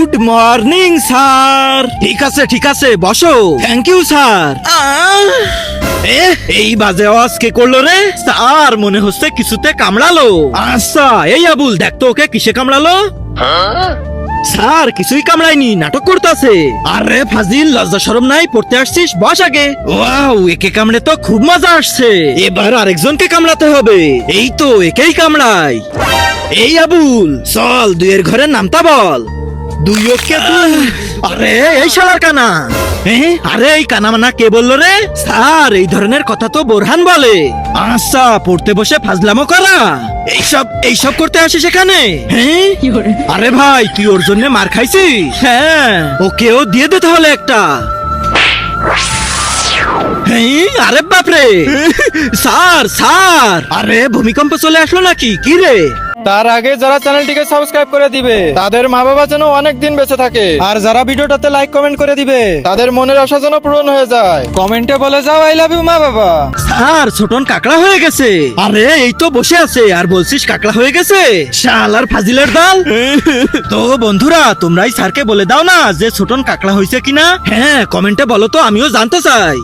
Good morning sir. ঠিক আছে বসো। Thank you sir. এই বাজে আওয়াজ কে করলো রে? স্যার মনে হচ্ছে কিছুতে কামড়ালো। আচ্ছা এই আবুল দেখ তো ওকে কিসে কামড়ালো। স্যার কিছুই কামড়ায়নি, নাটক করতেছে। আরে ফাজিল, লজ্জা শরম নাই? পড়তে আসছিস, বস আগে। ওয়াও, একে কামড়ে তো খুব মজা আসছে। এবার আরেকজনকে কামড়াতে হবে। এই তো একেই কামড়াই। এই আবুল চল, দুইয়ের ঘরে নামতা বল। দুই ওকে দুই। আরে এই শালার কানা। আরে এই কানা মানা কে বললো রে? স্যার এই ধরনের কথা তো বোরহান বলে। আচ্ছা পড়তে বসে ফাজলামো করা, এইসব করতে আসিস এখানে? হ্যাঁ আরে ভাই তুই ওর জন্য মার খাইছিস? হ্যাঁ ওকেও দিয়ে দে তাহলে একটা। আরে বাপরে স্যার আরে ভূমিকম্প চলে আসলো নাকি? কি রে? তার আগে যারা চ্যানেলটিকে সাবস্ক্রাইব করে দিবে তাদের মা বাবা যেন অনেক দিন বেঁচে থাকে, আর যারা ভিডিওটাতে লাইক কমেন্ট করে দিবে তাদের মনের আশা যেন পূরণ হয়ে যায়। কমেন্টে বলে যাও আই লাভ ইউ মা বাবা। স্যার ছোটন কাকড়া হয়ে গেছে। আরে এই তো বসে আছে আর বলছিস কাকড়া হয়ে গেছে? শালার ফাজিলের দল। তো বন্ধুরা তোমরাই স্যারকে বলে দাও না যে ছোটন কাকড়া হয়েছে কিনা। হ্যাঁ কমেন্টে বলো তো, আমিও জানতে চাই।